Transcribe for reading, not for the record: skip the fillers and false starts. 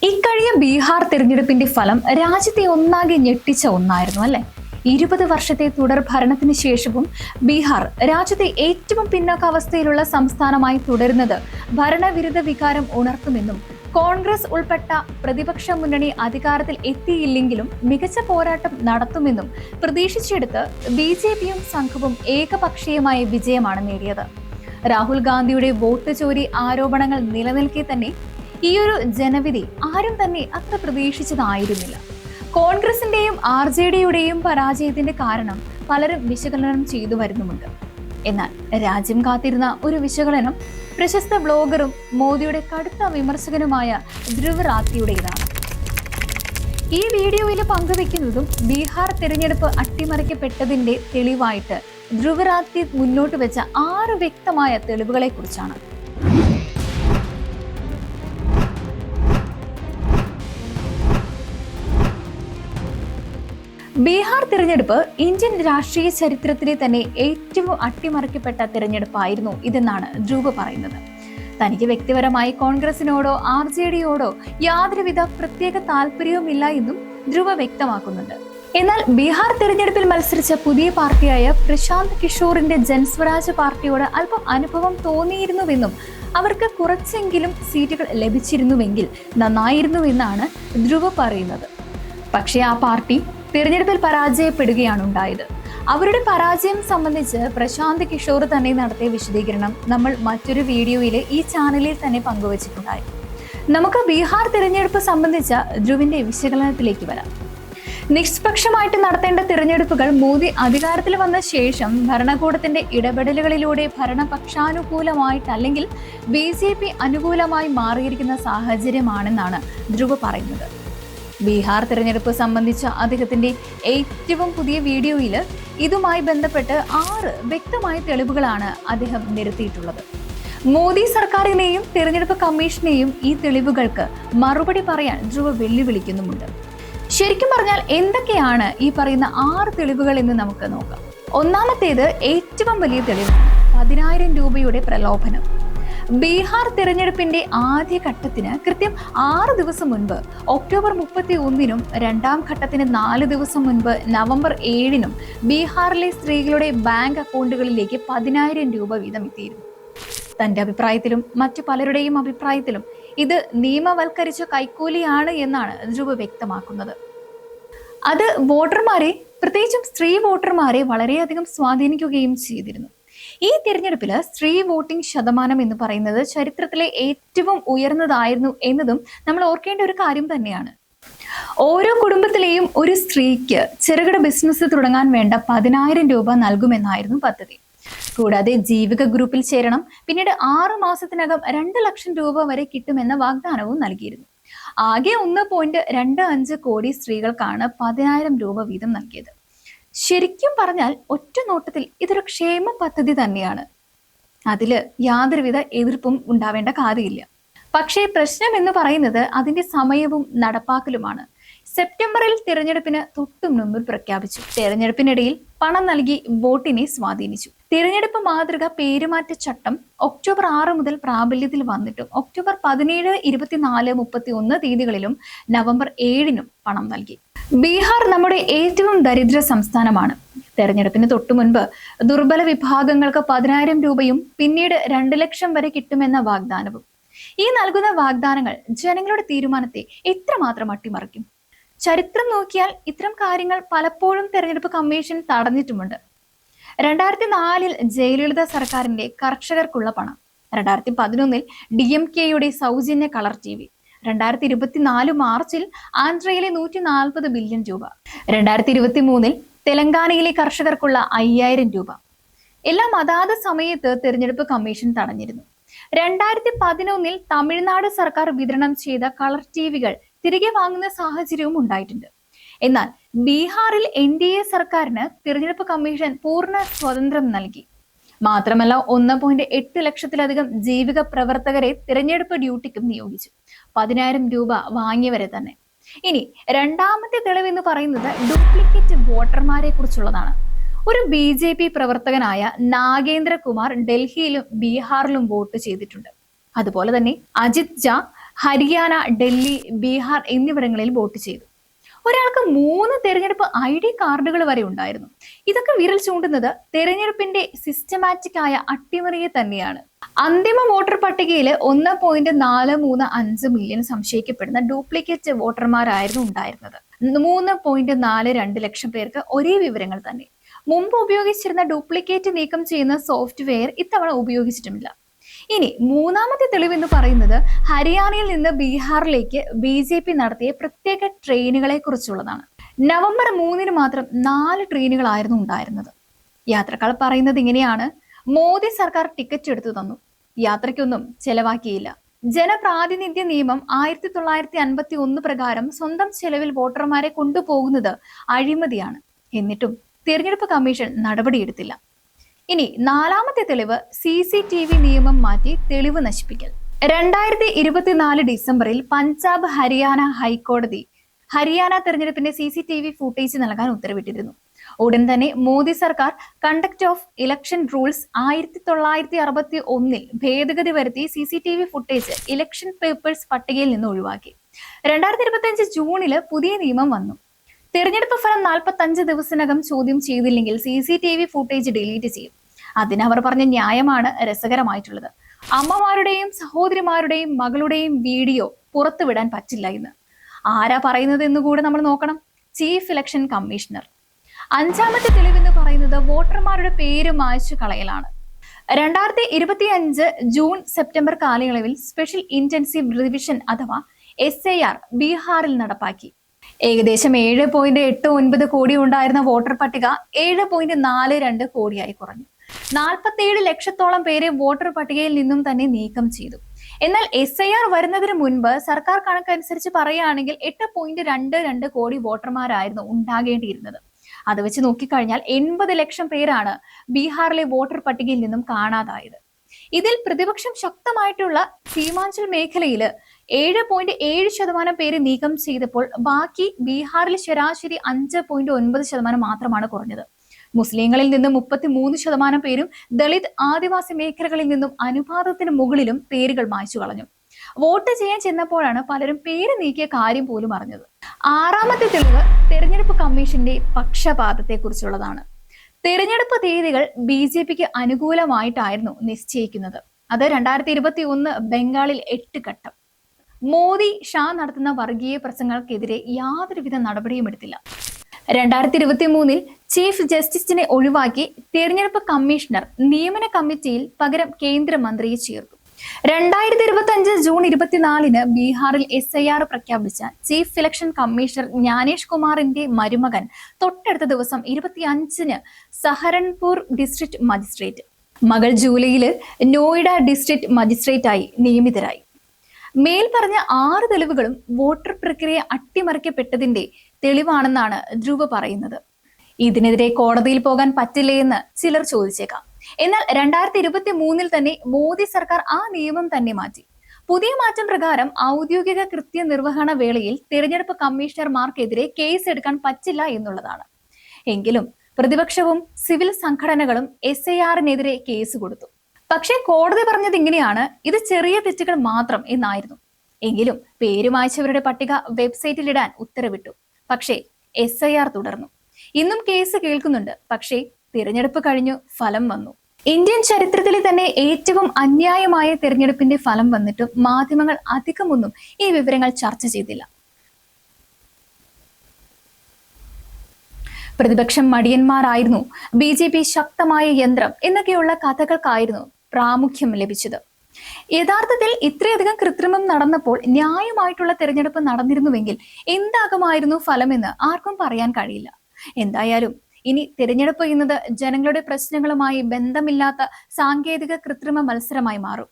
ഇക്കഴിഞ്ഞ ബീഹാർ തിരഞ്ഞെടുപ്പിന്റെ ഫലം രാജ്യത്തെ ഒന്നാകെ ഞെട്ടിച്ച ഒന്നായിരുന്നു അല്ലെ. 20 വർഷത്തെ തുടർ ഭരണത്തിന് ശേഷവും ബീഹാർ രാജ്യത്തെ ഏറ്റവും പിന്നോക്കാവസ്ഥയിലുള്ള സംസ്ഥാനമായി തുടരുന്നത് ഭരണവിരുദ്ധ വികാരം ഉണർത്തുമെന്നും കോൺഗ്രസ് ഉൾപ്പെട്ട പ്രതിപക്ഷ മുന്നണി അധികാരത്തിൽ എത്തിയില്ലെങ്കിലും മികച്ച പോരാട്ടം നടത്തുമെന്നും പ്രതീക്ഷിച്ചെടുത്ത് ബി.ജെ.പിയും സംഘവും ഏകപക്ഷീയമായ വിജയമാണ് നേടിയത്. രാഹുൽ ഗാന്ധിയുടെ വോട്ട് ചോരി ആരോപണങ്ങൾ നിലനിൽക്കെ തന്നെ ഈയൊരു ജനവിധി ആരും തന്നെ അത്ര പ്രതീക്ഷിച്ചതായിരുന്നില്ല. കോൺഗ്രസിന്റെയും ആർ.ജെ.ഡിയുടെയും പരാജയത്തിന്റെ കാരണം പലരും വിശകലനം ചെയ്തു വരുന്നുമുണ്ട്. എന്നാൽ രാജ്യം കാത്തിരുന്ന ഒരു വിശകലനം പ്രശസ്ത ബ്ലോഗറും മോദിയുടെ കടുത്ത വിമർശകനുമായ ധ്രുവ് റാത്തിയുടേതാണ്. ഈ വീഡിയോയിൽ പങ്കുവെക്കുന്നതും ബീഹാർ തിരഞ്ഞെടുപ്പ് അട്ടിമറിക്കപ്പെട്ടതിന്റെ തെളിവായിട്ട് ധ്രുവ് റാത്തി മുന്നോട്ട് വെച്ച 6 വ്യക്തമായ തെളിവുകളെ കുറിച്ചാണ്. ബീഹാർ തിരഞ്ഞെടുപ്പ് ഇന്ത്യൻ രാഷ്ട്രീയ ചരിത്രത്തിലെ തന്നെ ഏറ്റവും അട്ടിമറിക്കപ്പെട്ട തിരഞ്ഞെടുപ്പായിരുന്നു ഇതെന്നാണ് ധ്രുവ് പറയുന്നത്. തനിക്ക് വ്യക്തിപരമായി കോൺഗ്രസിനോടോ ആർ.ജെ.ഡിയോടോ യാതൊരുവിധ പ്രത്യേക താല്പര്യവുമില്ല എന്നും ധ്രുവ് വ്യക്തമാക്കുന്നുണ്ട്. എന്നാൽ ബീഹാർ തിരഞ്ഞെടുപ്പിൽ മത്സരിച്ച പുതിയ പാർട്ടിയായ പ്രശാന്ത് കിഷോറിന്റെ ജൻസ്വരാജ് പാർട്ടിയോട് അല്പം അനുഭവം തോന്നിയിരുന്നുവെന്നും അവർക്ക് കുറച്ചെങ്കിലും സീറ്റുകൾ ലഭിച്ചിരുന്നുവെങ്കിൽ നന്നായിരുന്നുവെന്നാണ് ധ്രുവ് പറയുന്നത്. പക്ഷേ ആ പാർട്ടി തിരഞ്ഞെടുപ്പിൽ പരാജയപ്പെടുകയാണ് ഉണ്ടായത്. അവരുടെ പരാജയം സംബന്ധിച്ച് പ്രശാന്ത് കിഷോർ തന്നെ നടത്തിയ വിശദീകരണം നമ്മൾ മറ്റൊരു വീഡിയോയിൽ ഈ ചാനലിൽ തന്നെ പങ്കുവച്ചിട്ടുണ്ടായി. നമുക്ക് ബീഹാർ തിരഞ്ഞെടുപ്പ് സംബന്ധിച്ച ധ്രുവിന്റെ വിശകലനത്തിലേക്ക് വരാം. നിഷ്പക്ഷമായിട്ട് നടത്തേണ്ട തിരഞ്ഞെടുപ്പുകൾ മോദി അധികാരത്തിൽ വന്ന ശേഷം ഭരണകൂടത്തിന്റെ ഇടപെടലുകളിലൂടെ ഭരണപക്ഷാനുകൂലമായിട്ടല്ലെങ്കിൽ ബി.ജെ.പി അനുകൂലമായി മാറിയിരിക്കുന്ന സാഹചര്യമാണെന്നാണ് ധ്രുവ് പറയുന്നത്. ബീഹാർ തിരഞ്ഞെടുപ്പ് സംബന്ധിച്ച അദ്ദേഹത്തിന്റെ ഏറ്റവും പുതിയ വീഡിയോയിൽ ഇതുമായി ബന്ധപ്പെട്ട് 6 വ്യക്തമായ തെളിവുകളാണ് അദ്ദേഹം നിരത്തിയിട്ടുള്ളത്. മോദി സർക്കാരിനെയും തിരഞ്ഞെടുപ്പ് കമ്മീഷനെയും ഈ തെളിവുകൾക്ക് മറുപടി പറയാൻ ധ്രുവ് വെല്ലുവിളിക്കുന്നുമുണ്ട്. ശരിക്കും പറഞ്ഞാൽ എന്തൊക്കെയാണ് ഈ പറയുന്ന 6 തെളിവുകൾ എന്ന് നമുക്ക് നോക്കാം. ഒന്നാമത്തേത് ഏറ്റവും വലിയ തെളിവ് 10,000 രൂപയുടെ പ്രലോഭനം. ബീഹാർ തിരഞ്ഞെടുപ്പിന്റെ ആദ്യഘട്ടത്തിന് കൃത്യം 6 ദിവസം മുൻപ് ഒക്ടോബർ 31-നും രണ്ടാം ഘട്ടത്തിന് 4 ദിവസം മുൻപ് നവംബർ 7-നും ബീഹാറിലെ സ്ത്രീകളുടെ ബാങ്ക് അക്കൗണ്ടുകളിലേക്ക് 10,000 രൂപ വീതം എത്തിയിരുന്നു. തന്റെ അഭിപ്രായത്തിലും മറ്റു പലരുടെയും അഭിപ്രായത്തിലും ഇത് നിയമവൽക്കരിച്ച കൈക്കൂലിയാണ് എന്നാണ് ധ്രുവ് വ്യക്തമാക്കുന്നത്. അത് വോട്ടർമാരെ, പ്രത്യേകിച്ചും സ്ത്രീ വോട്ടർമാരെ വളരെയധികം സ്വാധീനിക്കുകയും ചെയ്തിരുന്നു. ഈ തിരഞ്ഞെടുപ്പിൽ സ്ത്രീ വോട്ടിംഗ് ശതമാനം എന്ന് പറയുന്നത് ചരിത്രത്തിലെ ഏറ്റവും ഉയർന്നതായിരുന്നു എന്നതും നമ്മൾ ഓർക്കേണ്ട ഒരു കാര്യം തന്നെയാണ്. ഓരോ കുടുംബത്തിലെയും ഒരു സ്ത്രീക്ക് ചെറുകിട ബിസിനസ് തുടങ്ങാൻ വേണ്ട 10,000 രൂപ നൽകുമെന്നായിരുന്നു പദ്ധതി. കൂടാതെ ജീവിക ഗ്രൂപ്പിൽ ചേരണം, പിന്നീട് 6 മാസത്തിനകം 2 ലക്ഷം രൂപ വരെ കിട്ടുമെന്ന വാഗ്ദാനവും നൽകിയിരുന്നു. ആകെ 1.25 കോടി സ്ത്രീകൾക്കാണ് 10,000 രൂപ വീതം നൽകിയത്. ശരിക്കും പറഞ്ഞാൽ ഒറ്റ നോട്ടത്തിൽ ഇതൊരു ക്ഷേമ പദ്ധതി തന്നെയാണ്. അതില് യാതൊരുവിധ എതിർപ്പും ഉണ്ടാവേണ്ട കാര്യമില്ല. പക്ഷേ പ്രശ്നം എന്ന് പറയുന്നത് അതിന്റെ സമയവും നടപ്പാക്കലുമാണ്. സെപ്റ്റംബറിൽ തിരഞ്ഞെടുപ്പിന് തൊട്ടു മുൻപിൽ പ്രഖ്യാപിച്ചു. തിരഞ്ഞെടുപ്പിനിടയിൽ പണം നൽകി വോട്ടിനെ സ്വാധീനിച്ചു. തിരഞ്ഞെടുപ്പ് മാതൃക പേരുമാറ്റ ചട്ടം ഒക്ടോബർ 6 മുതൽ പ്രാബല്യത്തിൽ വന്നിട്ടും ഒക്ടോബർ 17, 24, 31 തീയതികളിലും നവംബർ 7-നും പണം നൽകി. ബീഹാർ നമ്മുടെ ഏറ്റവും ദരിദ്ര സംസ്ഥാനമാണ്. തെരഞ്ഞെടുപ്പിന് തൊട്ടു മുൻപ് ദുർബല വിഭാഗങ്ങൾക്ക് 10,000 രൂപയും പിന്നീട് 2 ലക്ഷം വരെ കിട്ടുമെന്ന വാഗ്ദാനവും. ഈ നൽകുന്ന വാഗ്ദാനങ്ങൾ ജനങ്ങളുടെ തീരുമാനത്തെ എത്രമാത്രം അട്ടിമറിക്കും? ചരിത്രം നോക്കിയാൽ ഇത്തരം കാര്യങ്ങൾ പലപ്പോഴും തെരഞ്ഞെടുപ്പ് കമ്മീഷൻ തടഞ്ഞിട്ടുമുണ്ട്. 2004-ൽ ജയലളിത സർക്കാരിന്റെ കർഷകർക്കുള്ള പണം, 2011-ൽ DMKയുടെ സൗജന്യ കളർ TV, 2024 മാർച്ചിൽ ആന്ധ്രയിലെ 140 ബില്യൺ രൂപ, 2023-ൽ തെലങ്കാനയിലെ കർഷകർക്കുള്ള 5,000 രൂപ എല്ലാം അതാത് സമയത്ത് തെരഞ്ഞെടുപ്പ് കമ്മീഷൻ തടഞ്ഞിരുന്നു. 2011-ൽ തമിഴ്നാട് സർക്കാർ വിതരണം ചെയ്ത കളർ TVകൾ തിരികെ വാങ്ങുന്ന സാഹചര്യവും ഉണ്ടായിട്ടുണ്ട്. എന്നാൽ ബീഹാറിൽ NDA സർക്കാരിന് തിരഞ്ഞെടുപ്പ് കമ്മീഷൻ പൂർണ്ണ സ്വാതന്ത്ര്യം നൽകി. മാത്രമല്ല 1.8 ലക്ഷത്തിലധികം ജീവിക പ്രവർത്തകരെ തിരഞ്ഞെടുപ്പ് ഡ്യൂട്ടിക്കും നിയോഗിച്ചു. 10,000 രൂപ വാങ്ങിയവരെ തന്നെ. ഇനി രണ്ടാമത്തെ തെളിവെന്ന് പറയുന്നത് ഡ്യൂപ്ലിക്കേറ്റ് വോട്ടർമാരെ കുറിച്ചുള്ളതാണ്. ഒരു BJP പ്രവർത്തകനായ നാഗേന്ദ്ര കുമാർ ഡൽഹിയിലും ബീഹാറിലും വോട്ട് ചെയ്തിട്ടുണ്ട്. അതുപോലെ തന്നെ അജിത് ജ, ഹരിയാന, ഡൽഹി, ബീഹാർ എന്നിവിടങ്ങളിൽ വോട്ട് ചെയ്തു. ഒരാൾക്ക് 3 തെരഞ്ഞെടുപ്പ് ID കാർഡുകൾ വരെ ഉണ്ടായിരുന്നു. ഇതൊക്കെ വിരൽ ചൂണ്ടുന്നത് തെരഞ്ഞെടുപ്പിന്റെ സിസ്റ്റമാറ്റിക് ആയ അട്ടിമറിയെ തന്നെയാണ്. അന്തിമ വോട്ടർ പട്ടികയിൽ 1.435 മില്യൺ സംശയിക്കപ്പെടുന്ന ഡ്യൂപ്ലിക്കേറ്റ് വോട്ടർമാരായിരുന്നു ഉണ്ടായിരുന്നത്. 3.42 ലക്ഷം പേർക്ക് ഒരേ വിവരങ്ങൾ തന്നെ. മുമ്പ് ഉപയോഗിച്ചിരുന്ന ഡ്യൂപ്ലിക്കേറ്റ് നീക്കം ചെയ്യുന്ന സോഫ്റ്റ്വെയർ ഇത്തവണ ഉപയോഗിച്ചിട്ടുമില്ല. ഇനി മൂന്നാമത്തെ തെളിവ് എന്ന് പറയുന്നത് ഹരിയാനയിൽ നിന്ന് ബീഹാറിലേക്ക് BJP നടത്തിയ പ്രത്യേക ട്രെയിനുകളെ കുറിച്ചുള്ളതാണ്. നവംബർ 3 മാത്രം 4 ട്രെയിനുകളായിരുന്നു ഉണ്ടായിരുന്നത്. യാത്രക്കാർ പറയുന്നത് ഇങ്ങനെയാണ്: മോദി സർക്കാർ ടിക്കറ്റ് എടുത്തു തന്നു, യാത്രയ്ക്കൊന്നും ചെലവാക്കിയില്ല. ജനപ്രാതിനിധ്യ നിയമം 1951 പ്രകാരം സ്വന്തം ചെലവിൽ വോട്ടർമാരെ കൊണ്ടുപോകുന്നത് അഴിമതിയാണ്. എന്നിട്ടും തിരഞ്ഞെടുപ്പ് കമ്മീഷൻ നടപടിയെടുത്തില്ല. ഇനി നാലാമത്തെ തെളിവ് CCTV നിയമം മാറ്റി തെളിവ് നശിപ്പിക്കൽ. 2024 ഡിസംബറിൽ പഞ്ചാബ് ഹരിയാന ഹൈക്കോടതി ഹരിയാന തെരഞ്ഞെടുപ്പിന്റെ CCTV ഫുട്ടേജ് നൽകാൻ ഉത്തരവിട്ടിരുന്നു. ഉടൻ തന്നെ മോദി സർക്കാർ കണ്ടക്ട് ഓഫ് ഇലക്ഷൻ റൂൾസ് 1961 ഭേദഗതി വരുത്തി CCTV ഫുട്ടേജ് ഇലക്ഷൻ പേപ്പേഴ്സ് പട്ടികയിൽ നിന്ന് ഒഴിവാക്കി. 2025 ജൂണില് പുതിയ നിയമം വന്നു. തെരഞ്ഞെടുപ്പ് ഫലം 45 ദിവസത്തിനകം ചോദ്യം ചെയ്തില്ലെങ്കിൽ CCTV ഫുട്ടേജ് ഡിലീറ്റ് ചെയ്യും. അതിനവർ പറഞ്ഞ ന്യായമാണ് രസകരമായിട്ടുള്ളത്. അമ്മമാരുടെയും സഹോദരിമാരുടെയും മകളുടെയും വീഡിയോ പുറത്തുവിടാൻ പറ്റില്ല എന്ന്. ആരാ പറയുന്നത് എന്ന് കൂടെ നമ്മൾ നോക്കണം. Chief election commissioner. അഞ്ചാമത്തെ തെളിവെന്ന് പറയുന്നത് വോട്ടർമാരുടെ പേര് മായ്ച്ചു കളയലാണ്. 2025 ജൂൺ സെപ്റ്റംബർ കാലയളവിൽ സ്പെഷ്യൽ ഇന്റൻസീവ് റിവിഷൻ അഥവാ SIR ബീഹാറിൽ നടപ്പാക്കി. ഏകദേശം 7.89 കോടി ഉണ്ടായിരുന്ന വോട്ടർ പട്ടിക 7.42 കോടിയായി കുറഞ്ഞു. 47 ലക്ഷത്തോളം പേരെ വോട്ടർ പട്ടികയിൽ നിന്നും തന്നെ നീക്കം ചെയ്തു. എന്നാൽ SIR വരുന്നതിന് മുൻപ് സർക്കാർ കണക്കനുസരിച്ച് പറയുകയാണെങ്കിൽ 8.22 കോടി വോട്ടർമാരായിരുന്നു ഉണ്ടാകേണ്ടിയിരുന്നത്. അത് വെച്ച് നോക്കിക്കഴിഞ്ഞാൽ 80 ലക്ഷം പേരാണ് ബീഹാറിലെ വോട്ടർ പട്ടികയിൽ നിന്നും കാണാതായത്. ഇതിൽ പ്രതിപക്ഷം ശക്തമായിട്ടുള്ള സീമാഞ്ചൽ മേഖലയിൽ 7.7% പേര് നീക്കം ചെയ്തപ്പോൾ ബാക്കി ബീഹാറിൽ ശരാശരി 5.9% മാത്രമാണ് കുറഞ്ഞത്. മുസ്ലിങ്ങളിൽ നിന്നും 33% പേരും ദളിത് ആദിവാസി മേഖലകളിൽ നിന്നും അനുപാതത്തിന് മുകളിലും പേരുകൾ മായ്ച്ചു കളഞ്ഞു. വോട്ട് ചെയ്യാൻ ചെന്നപ്പോഴാണ് പലരും പേര് നീക്കിയ കാര്യം പോലും അറിഞ്ഞത്. ആറാമത്തെ തെളിവ് തെരഞ്ഞെടുപ്പ് കമ്മീഷന്റെ പക്ഷപാതത്തെ കുറിച്ചുള്ളതാണ്. തെരഞ്ഞെടുപ്പ് തീയതികൾ BJPക്ക് അനുകൂലമായിട്ടായിരുന്നു നിശ്ചയിക്കുന്നത്. അത് 2021 ബംഗാളിൽ 8 ഘട്ടം. മോദി ഷാ നടത്തുന്ന വർഗീയ പ്രസംഗങ്ങൾക്കെതിരെ യാതൊരുവിധ നടപടിയും എടുത്തില്ല. 2023 ചീഫ് ജസ്റ്റിസിനെ ഒഴിവാക്കി തെരഞ്ഞെടുപ്പ് കമ്മീഷണർ നിയമന കമ്മിറ്റിയിൽ പകരം കേന്ദ്രമന്ത്രിയെ ചേർത്തു. 2025 ജൂൺ 24 ബീഹാറിൽ SIR പ്രഖ്യാപിച്ച ചീഫ് ഇലക്ഷൻ കമ്മീഷണർ ജ്ഞാനേഷ് കുമാറിന്റെ മരുമകൻ തൊട്ടടുത്ത ദിവസം 25 സഹരൻപൂർ ഡിസ്ട്രിക്ട് മജിസ്ട്രേറ്റ്, മകൾ ജൂലൈയിൽ നോയിഡ ഡിസ്ട്രിക്ട് മജിസ്ട്രേറ്റായി നിയമിതരായി. മേൽ പറഞ്ഞ 6 തെളിവുകളും വോട്ടർ പ്രക്രിയ അട്ടിമറിക്കപ്പെട്ടതിന്റെ തെളിവാണെന്നാണ് ധ്രുവ പറയുന്നത്. ഇതിനെതിരെ കോടതിയിൽ പോകാൻ പറ്റില്ലേ എന്ന് ചിലർ ചോദിച്ചേക്കാം. എന്നാൽ 2023 തന്നെ മോദി സർക്കാർ ആ നിയമം തന്നെ മാറ്റി. പുതിയ മാറ്റം പ്രകാരം ഔദ്യോഗിക കൃത്യനിർവഹണ വേളയിൽ തിരഞ്ഞെടുപ്പ് കമ്മീഷണർമാർക്കെതിരെ കേസ് എടുക്കാൻ പറ്റില്ല എന്നുള്ളതാണ്. എങ്കിലും പ്രതിപക്ഷവും സിവിൽ സംഘടനകളും SIRനെതിരെ കേസ് കൊടുത്തു. പക്ഷേ കോടതി പറഞ്ഞത് ഇങ്ങനെയാണ്: ഇത് ചെറിയ തെറ്റുകൾ മാത്രം എന്നായിരുന്നു. എങ്കിലും പേര് മായ്ച്ചവരുടെ പട്ടിക വെബ്സൈറ്റിൽ ഇടാൻ ഉത്തരവിട്ടു. പക്ഷേ SIR തുടർന്നു. ഇന്നും കേസ് കേൾക്കുന്നുണ്ട്. പക്ഷേ തിരഞ്ഞെടുപ്പ് കഴിഞ്ഞു, ഫലം വന്നു. ഇന്ത്യൻ ചരിത്രത്തിലെ തന്നെ ഏറ്റവും അന്യായമായ തിരഞ്ഞെടുപ്പിന്റെ ഫലം വന്നിട്ടും മാധ്യമങ്ങൾ അധികമൊന്നും ഈ വിവരങ്ങൾ ചർച്ച ചെയ്തില്ല. പ്രതിപക്ഷം മടിയന്മാരായിരുന്നു, BJP ശക്തമായ യന്ത്രം എന്നൊക്കെയുള്ള കഥകൾക്കായിരുന്നു പ്രാമുഖ്യം ലഭിച്ചത്. യഥാർത്ഥത്തിൽ ഇത്രയധികം കൃത്രിമം നടന്നപ്പോൾ ന്യായമായിട്ടുള്ള തിരഞ്ഞെടുപ്പ് നടന്നിരുന്നുവെങ്കിൽ എന്താകുമായിരുന്നു ഫലമെന്ന് ആർക്കും പറയാൻ കഴിയില്ല. എന്തായാലും ഇനി തിരഞ്ഞെടുപ്പ് എന്നത് ജനങ്ങളുടെ പ്രശ്നങ്ങളുമായി ബന്ധമില്ലാത്ത സാങ്കേതിക കൃത്രിമ മത്സരമായി മാറും.